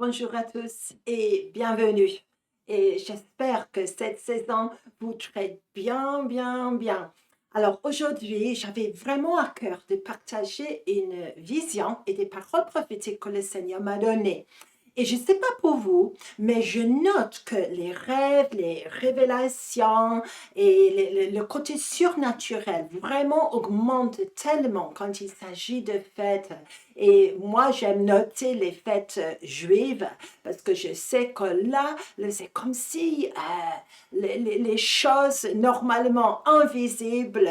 Bonjour à tous et bienvenue. Et j'espère que cette saison vous traite bien, bien, bien. Alors aujourd'hui, j'avais vraiment à cœur de partager une vision et des paroles prophétiques que le Seigneur m'a données. Et je ne sais pas pour vous, mais je note que les rêves, les révélations et le côté surnaturel vraiment augmentent tellement quand il s'agit de fêtes. Et moi, j'aime noter les fêtes juives parce que je sais que là, c'est comme si les choses normalement invisibles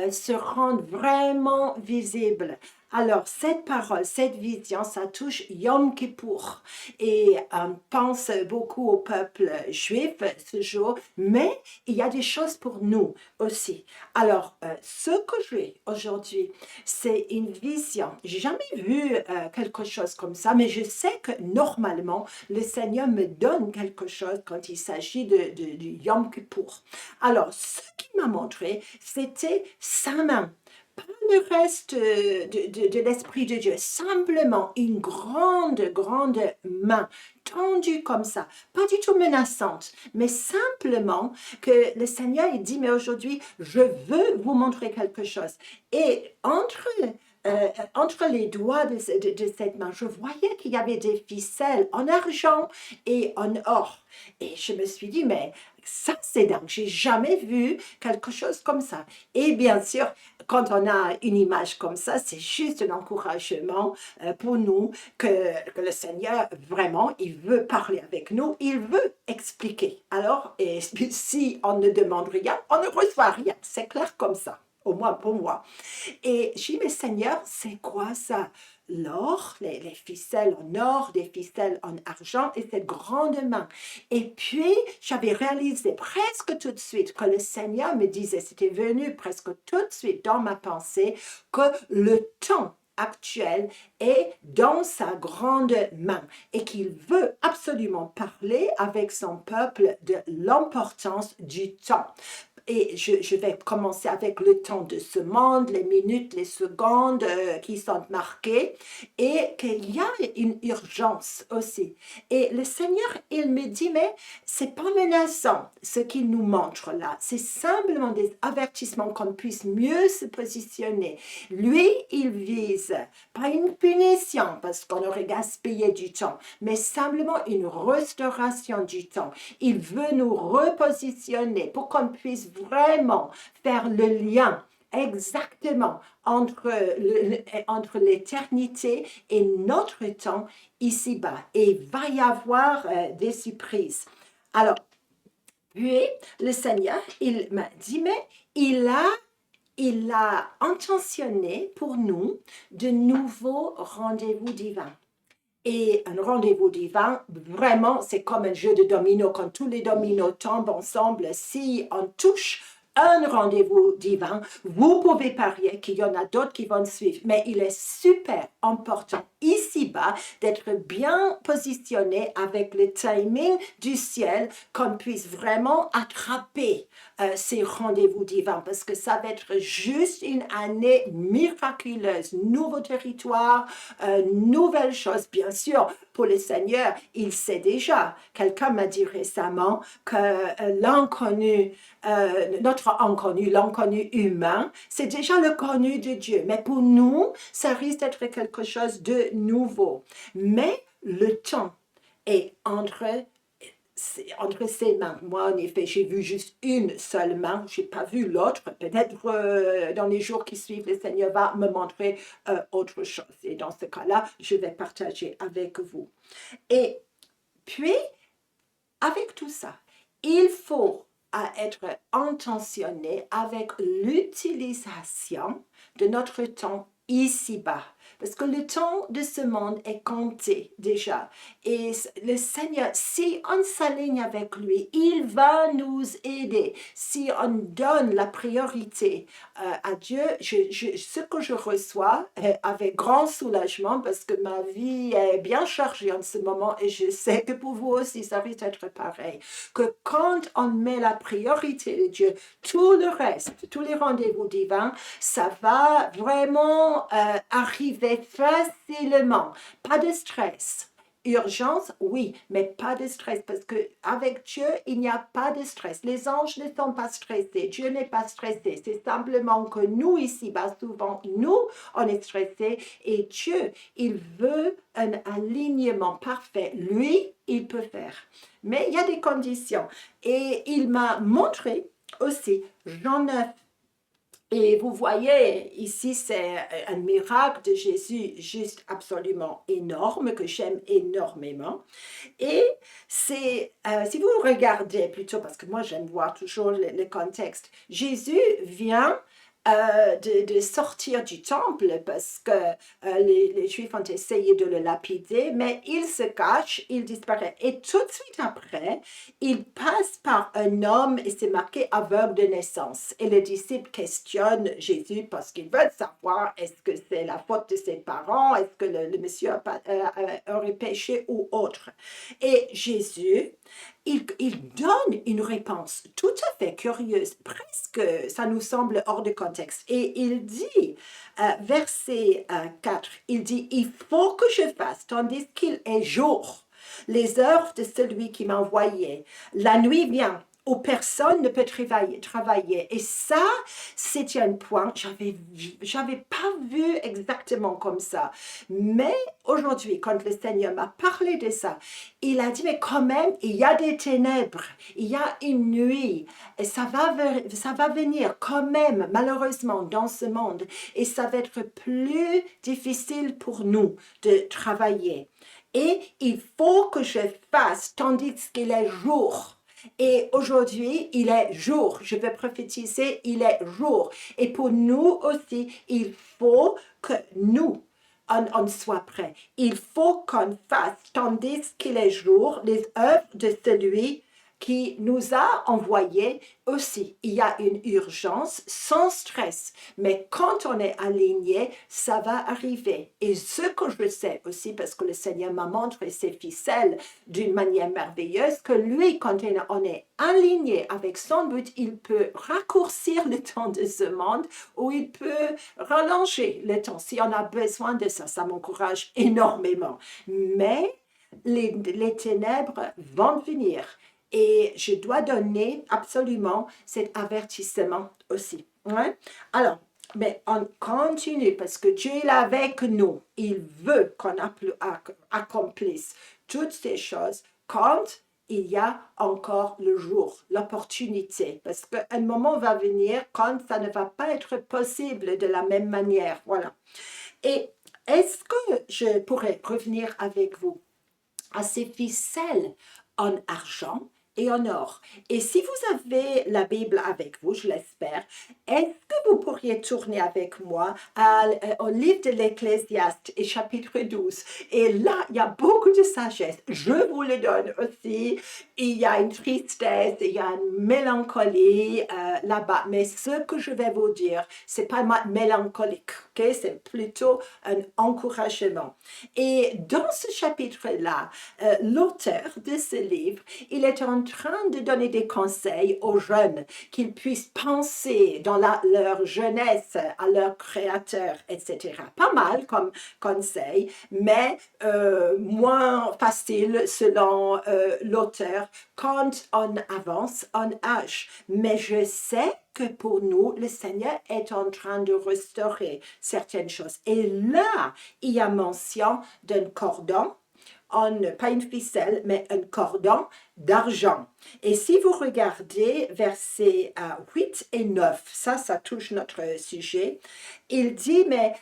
se rendent vraiment visibles. Alors, cette parole, cette vision, ça touche Yom Kippour et on pense beaucoup au peuple juif ce jour, mais il y a des choses pour nous aussi. Alors, ce que j'ai aujourd'hui, c'est une vision. J'ai jamais vu quelque chose comme ça, mais je sais que normalement, le Seigneur me donne quelque chose quand il s'agit du Yom Kippour. Alors, ce qu'il m'a montré, c'était sa main. Pas le reste de l'Esprit de Dieu, simplement une grande, grande main tendue comme ça, pas du tout menaçante, mais simplement que le Seigneur il dit, mais aujourd'hui, je veux vous montrer quelque chose. Et entre les doigts de cette main, je voyais qu'il y avait des ficelles en argent et en or. Et je me suis dit, mais ça, c'est dingue. J'ai jamais vu quelque chose comme ça. Et bien sûr, quand on a une image comme ça, c'est juste un encouragement pour nous que le Seigneur, vraiment, il veut parler avec nous, il veut expliquer. Alors, et si on ne demande rien, on ne reçoit rien. C'est clair comme ça, au moins pour moi. Et j'ai dit, mais Seigneur, c'est quoi ça? L'or, les ficelles en or, des ficelles en argent et cette grande main. Et puis, j'avais réalisé presque tout de suite que le Seigneur me disait, c'était venu presque tout de suite dans ma pensée, que le temps actuel est dans sa grande main et qu'il veut absolument parler avec son peuple de l'importance du temps. Et je vais commencer avec le temps de ce monde, les minutes, les secondes qui sont marquées, et qu'il y a une urgence aussi. Et le Seigneur, il me dit, mais c'est pas menaçant ce qu'il nous montre là. C'est simplement des avertissements qu'on puisse mieux se positionner. Lui, il vise pas une punition parce qu'on aurait gaspillé du temps, mais simplement une restauration du temps. Il veut nous repositionner pour qu'on puisse vraiment faire le lien exactement entre l'éternité et notre temps ici-bas. Et il va y avoir des surprises. Alors, puis, le Seigneur, il m'a dit, mais il a intentionné pour nous de nouveaux rendez-vous divins. Et un rendez-vous divin, vraiment, c'est comme un jeu de dominos. Quand tous les dominos tombent ensemble, si on touche un rendez-vous divin, vous pouvez parier qu'il y en a d'autres qui vont suivre. Mais il est super important ici-bas d'être bien positionné avec le timing du ciel, qu'on puisse vraiment attraper ces rendez-vous divins, parce que ça va être juste une année miraculeuse, nouveau territoire, nouvelle chose. Bien sûr, pour le Seigneur, il sait déjà. Quelqu'un m'a dit récemment que l'inconnu, notre inconnu, l'inconnu humain, c'est déjà le connu de Dieu. Mais pour nous, ça risque d'être quelque chose de nouveau. Mais le temps est entre ses mains. Moi, en effet, j'ai vu juste une seule main, je n'ai pas vu l'autre. Peut-être dans les jours qui suivent, le Seigneur va me montrer autre chose. Et dans ce cas-là, je vais partager avec vous. Et puis, avec tout ça, il faut être intentionné avec l'utilisation de notre temps ici-bas. Parce que le temps de ce monde est compté déjà. Et le Seigneur, si on s'aligne avec lui, il va nous aider. Si on donne la priorité à Dieu, ce que je reçois avec grand soulagement, parce que ma vie est bien chargée en ce moment et je sais que pour vous aussi, ça risque d'être pareil. Que quand on met la priorité de Dieu, tout le reste, tous les rendez-vous divins, ça va vraiment arriver facilement. Pas de stress. Urgence, oui, mais pas de stress, parce que avec Dieu, il n'y a pas de stress. Les anges ne sont pas stressés, Dieu n'est pas stressé. C'est simplement que nous, ici-bas, souvent, nous, on est stressés, et Dieu, il veut un alignement parfait. Lui, il peut faire. Mais il y a des conditions. Et il m'a montré aussi, Jean 9. Et vous voyez, ici, c'est un miracle de Jésus juste absolument énorme, que j'aime énormément. Et c'est, si vous regardez plutôt, parce que moi j'aime voir toujours le contexte, Jésus vient de sortir du temple parce que les Juifs ont essayé de le lapider, mais il se cache, il disparaît. Et tout de suite après, il passe par un homme et c'est marqué aveugle de naissance. Et les disciples questionnent Jésus parce qu'ils veulent savoir est-ce que c'est la faute de ses parents, est-ce que le monsieur aurait péché ou autre. Et Jésus, il donne une réponse tout à fait curieuse, presque, ça nous semble hors de contexte. Et il dit, verset 4, il dit, il faut que je fasse, tandis qu'il est jour, les œuvres de celui qui m'a envoyé. La nuit vient, où personne ne peut travailler. Et ça, c'est un point, j'avais pas vu exactement comme ça. Mais aujourd'hui, quand le Seigneur m'a parlé de ça, il a dit, mais quand même, il y a des ténèbres, il y a une nuit, et ça va venir quand même, malheureusement, dans ce monde, et ça va être plus difficile pour nous de travailler. Et il faut que je fasse, tandis qu'il est jour. Et aujourd'hui, il est jour. Je vais prophétiser, il est jour. Et pour nous aussi, il faut que nous, on soit prêts. Il faut qu'on fasse, tandis qu'il est jour, les œuvres de celui qui nous a envoyés aussi. Il y a une urgence sans stress, mais quand on est aligné, ça va arriver. Et ce que je sais aussi, parce que le Seigneur m'a montré ses ficelles d'une manière merveilleuse, que lui, quand on est aligné avec son but, il peut raccourcir le temps de ce monde ou il peut rallonger le temps. Si on a besoin de ça, ça m'encourage énormément. Mais les ténèbres vont venir. Et je dois donner absolument cet avertissement aussi. Ouais? Alors, mais on continue parce que Dieu est avec nous. Il veut qu'on accomplisse toutes ces choses quand il y a encore le jour, l'opportunité. Parce qu'un moment va venir quand ça ne va pas être possible de la même manière. Voilà. Et est-ce que je pourrais revenir avec vous à ces ficelles en argent et en or? Et si vous avez la Bible avec vous, je l'espère, est-ce que vous pourriez tourner avec moi au livre de l'Ecclésiaste et chapitre 12? Et là, il y a beaucoup de sagesse. Je vous le donne aussi. Il y a une tristesse, il y a une mélancolie là-bas. Mais ce que je vais vous dire, c'est pas mélancolique, ok? C'est plutôt un encouragement. Et dans ce chapitre-là, l'auteur de ce livre, il est en train de donner des conseils aux jeunes qu'ils puissent penser dans leur jeunesse à leur créateur, etc. Pas mal comme conseil, mais moins facile selon l'auteur quand on avance en âge. Mais je sais que pour nous, le Seigneur est en train de restaurer certaines choses. Et là, il y a mention d'un cordon, pas une ficelle, mais un cordon d'argent. Et si vous regardez versets 8 et 9, ça touche notre sujet, il dit, mais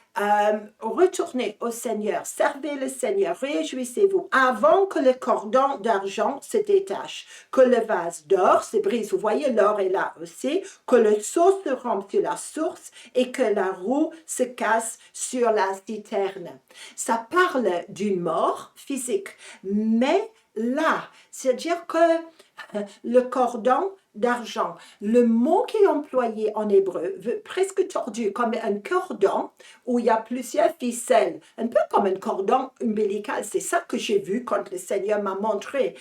retournez au Seigneur, servez le Seigneur, réjouissez-vous, avant que le cordon d'argent se détache, que le vase d'or se brise, vous voyez, l'or est là aussi, que le seau se rompe sur la source et que la roue se casse sur la citerne. Ça parle d'une mort physique, mais là, c'est-à-dire que le cordon d'argent. Le mot qui est employé en hébreu, presque tordu, comme un cordon où il y a plusieurs ficelles, un peu comme un cordon ombilical. C'est ça que j'ai vu quand le Seigneur m'a montré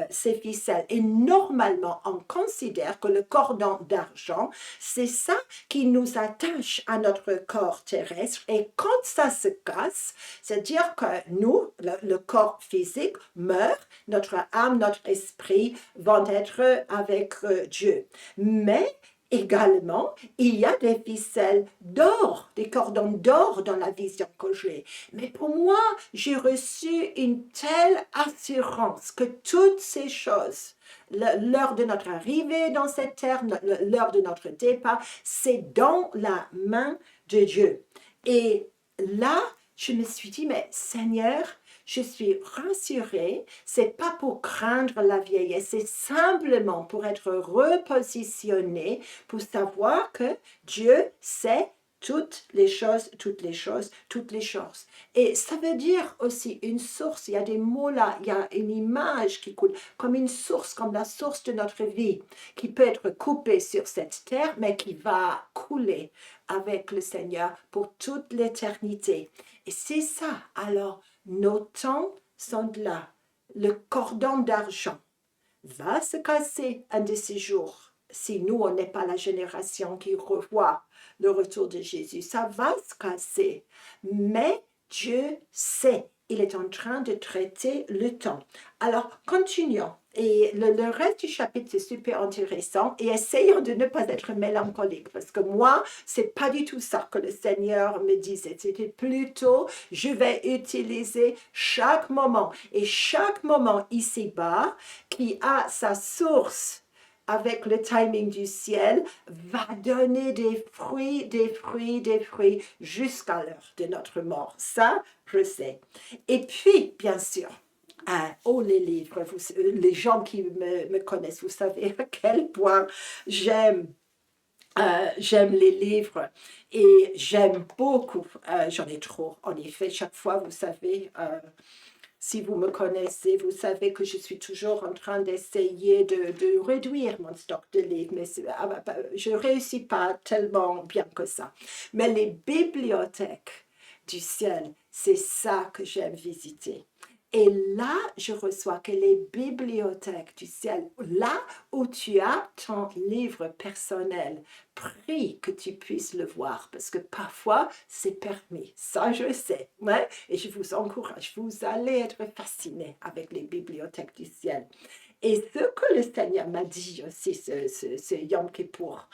ces ficelles. Et normalement, on considère que le cordon d'argent, c'est ça qui nous attache à notre corps terrestre. Et quand ça se casse, c'est-à-dire que nous, le corps physique, meurt, notre âme, notre esprit vont être avec Dieu. Mais également, il y a des ficelles d'or, des cordons d'or dans la vision que j'ai. Mais pour moi, j'ai reçu une telle assurance que toutes ces choses, l'heure de notre arrivée dans cette terre, l'heure de notre départ, c'est dans la main de Dieu. Et là, je me suis dit, mais Seigneur, je suis rassurée, c'est pas pour craindre la vieillesse, c'est simplement pour être repositionné, pour savoir que Dieu sait toutes les choses, toutes les choses, toutes les choses. Et ça veut dire aussi une source, il y a des mots là, il y a une image qui coule, comme une source, comme la source de notre vie, qui peut être coupée sur cette terre, mais qui va couler avec le Seigneur pour toute l'éternité. Et c'est ça, alors, nos temps sont là. Le cordon d'argent va se casser un de ces jours. Si nous, on n'est pas la génération qui revoit le retour de Jésus, ça va se casser. Mais Dieu sait, il est en train de traiter le temps. Alors, continuons. Et le reste du chapitre, c'est super intéressant. Et essayons de ne pas être mélancolique, parce que moi, c'est pas du tout ça que le Seigneur me disait. C'était plutôt, je vais utiliser chaque moment. Et chaque moment ici-bas, qui a sa source avec le timing du ciel, va donner des fruits, des fruits, des fruits jusqu'à l'heure de notre mort. Ça, je sais. Et puis, bien sûr, oh, les livres, les gens qui me connaissent, vous savez à quel point j'aime les livres et j'aime beaucoup, j'en ai trop, en effet, chaque fois, vous savez, si vous me connaissez, vous savez que je suis toujours en train d'essayer de réduire mon stock de livres, mais je ne réussis pas tellement bien que ça. Mais les bibliothèques du ciel, c'est ça que j'aime visiter. Et là, je reçois que les bibliothèques du ciel, là où tu as ton livre personnel, prie que tu puisses le voir, parce que parfois, c'est permis. Ça, je sais. Ouais? Et je vous encourage, vous allez être fascinés avec les bibliothèques du ciel. Et ce que le Seigneur m'a dit aussi, ce Yom Kippour,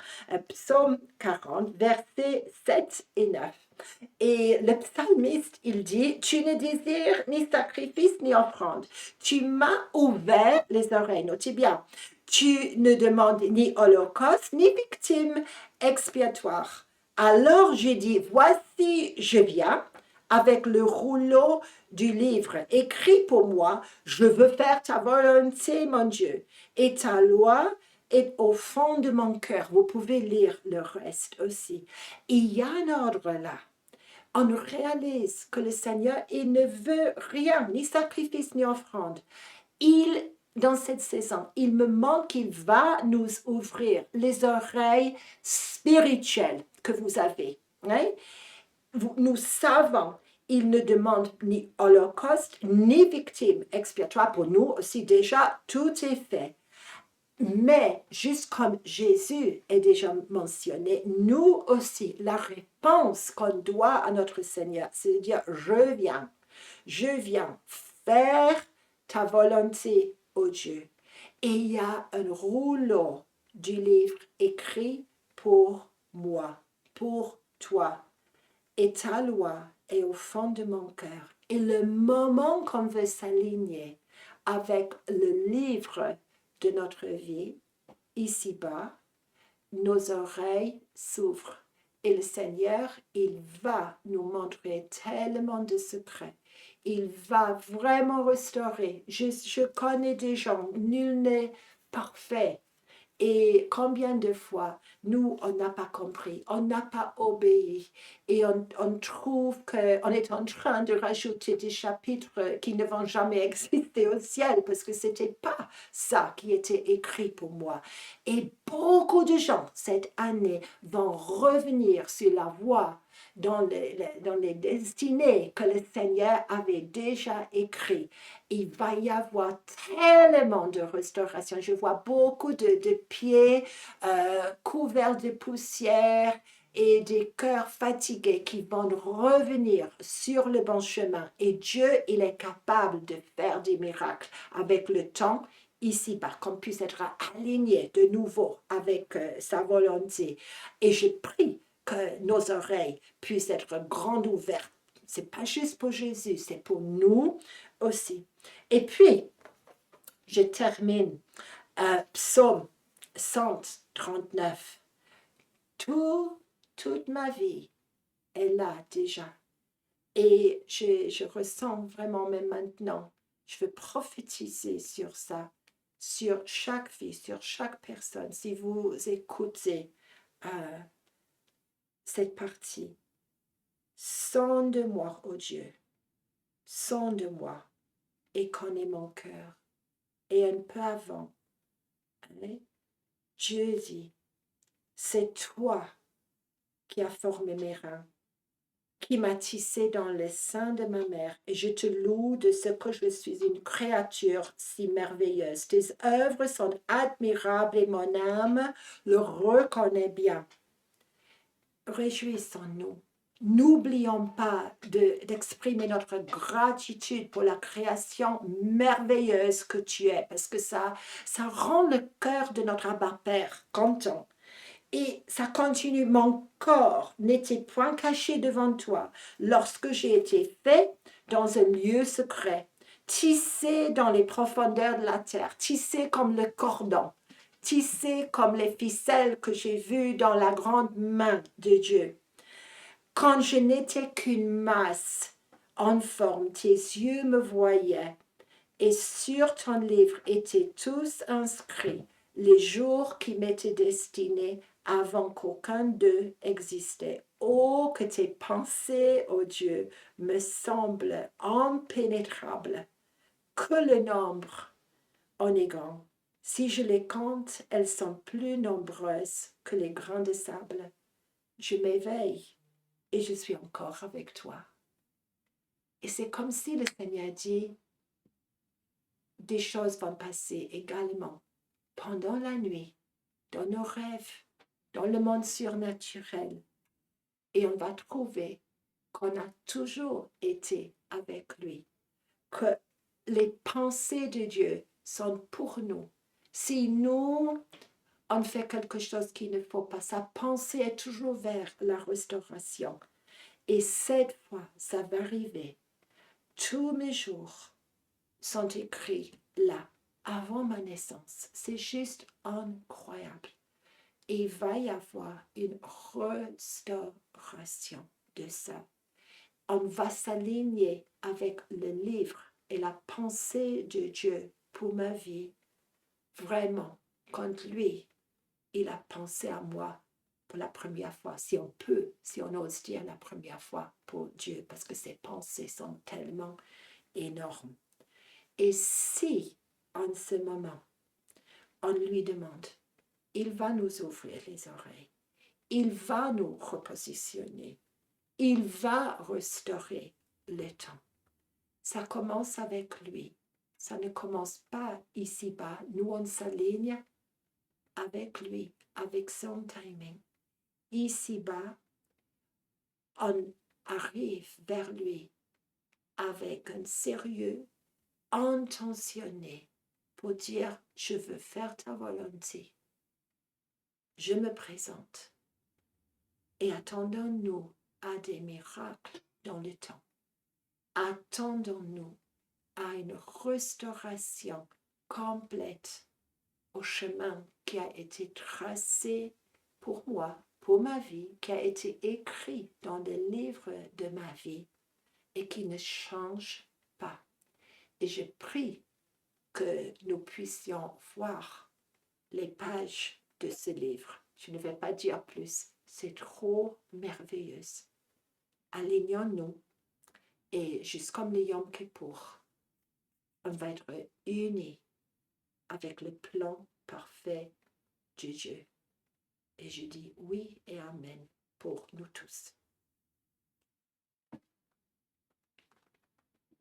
psaume 40, versets 7 et 9. Et le psalmiste, il dit, tu ne désires ni sacrifice ni offrande. Tu m'as ouvert les oreilles. Notez bien. Tu ne demandes ni holocauste ni victime expiatoire. Alors j'ai dit, voici, je viens avec le rouleau du livre. Écris pour moi, je veux faire ta volonté, mon Dieu, et ta loi est au fond de mon cœur. Vous pouvez lire le reste aussi. Il y a un ordre là. On réalise que le Seigneur, il ne veut rien, ni sacrifice, ni offrande. Dans cette saison, il me montre qu'il va nous ouvrir les oreilles spirituelles que vous avez. Hein? Nous savons, il ne demande ni holocauste, ni victime expiatoire. Pour nous aussi, déjà, tout est fait. Mais, juste comme Jésus est déjà mentionné, nous aussi, la réponse qu'on doit à notre Seigneur, c'est de dire, je viens faire ta volonté, ô Dieu. Et il y a un rouleau du livre écrit pour moi, pour toi. Et ta loi est au fond de mon cœur. Et le moment qu'on veut s'aligner avec le livre de notre vie, ici-bas, nos oreilles s'ouvrent. Et le Seigneur, il va nous montrer tellement de secrets. Il va vraiment restaurer. Je connais des gens, nul n'est parfait. Et combien de fois, nous, on n'a pas compris, on n'a pas obéi, et on trouve qu'on est en train de rajouter des chapitres qui ne vont jamais exister au ciel, parce que ce n'était pas ça qui était écrit pour moi. Et beaucoup de gens, cette année, vont revenir sur la voie dans les destinées que le Seigneur avait déjà écrites. Il va y avoir tellement de restauration. Je vois beaucoup de pieds couverts de poussière et des cœurs fatigués qui vont revenir sur le bon chemin. Et Dieu, il est capable de faire des miracles avec le temps ici-bas, qu'on puisse être aligné de nouveau avec sa volonté. Et je prie que nos oreilles puissent être grandes ouvertes. Ce n'est pas juste pour Jésus, c'est pour nous aussi. Et puis, je termine, psaume 139. Toute ma vie est là déjà. Et je ressens vraiment, même maintenant, je veux prophétiser sur ça, sur chaque vie, sur chaque personne. Si vous écoutez cette partie, sonde-moi, ô Dieu, sonde-moi et connais mon cœur. Et un peu avant, hein, Dieu dit, c'est toi qui as formé mes reins, qui m'as tissé dans le sein de ma mère, et je te loue de ce que je suis une créature si merveilleuse. Tes œuvres sont admirables et mon âme le reconnaît bien. Réjouissons-nous. N'oublions pas d'exprimer notre gratitude pour la création merveilleuse que tu es, parce que ça rend le cœur de notre Abba-Père content. Et ça continue, mon corps n'était point caché devant toi lorsque j'ai été fait dans un lieu secret, tissé dans les profondeurs de la terre, tissé comme le cordon, tissé comme les ficelles que j'ai vues dans la grande main de Dieu. Quand je n'étais qu'une masse informe, tes yeux me voyaient, et sur ton livre étaient tous inscrits les jours qui m'étaient destinés avant qu'aucun d'eux existait. Oh, que tes pensées, ô Dieu, me semblent impénétrables, que le nombre en est grand. Si je les compte, elles sont plus nombreuses que les grains de sable. Je m'éveille et je suis encore avec toi. Et c'est comme si le Seigneur dit, des choses vont passer également pendant la nuit, dans nos rêves, dans le monde surnaturel. Et on va trouver qu'on a toujours été avec lui, que les pensées de Dieu sont pour nous. Si nous, on fait quelque chose qu'il ne faut pas, sa pensée est toujours vers la restauration. Et cette fois, ça va arriver. Tous mes jours sont écrits là, avant ma naissance. C'est juste incroyable. Et il va y avoir une restauration de ça. On va s'aligner avec le livre et la pensée de Dieu pour ma vie. Vraiment, quand lui, il a pensé à moi pour la première fois, si on peut, si on ose dire la première fois pour Dieu, parce que ses pensées sont tellement énormes. Et si, en ce moment, on lui demande, il va nous ouvrir les oreilles, il va nous repositionner, il va restaurer le temps. Ça commence avec lui. Ça ne commence pas ici-bas. Nous, on s'aligne avec lui, avec son timing. Ici-bas, on arrive vers lui avec un sérieux intentionné pour dire, je veux faire ta volonté. Je me présente. Et attendons-nous à des miracles dans le temps. Attendons-nous à une restauration complète au chemin qui a été tracé pour moi, pour ma vie, qui a été écrit dans le livre de ma vie et qui ne change pas. Et je prie que nous puissions voir les pages de ce livre. Je ne vais pas dire plus. C'est trop merveilleux. Alignons-nous et juste comme le Yom Kippour, on va être unis avec le plan parfait de Dieu. Et je dis oui et amen pour nous tous.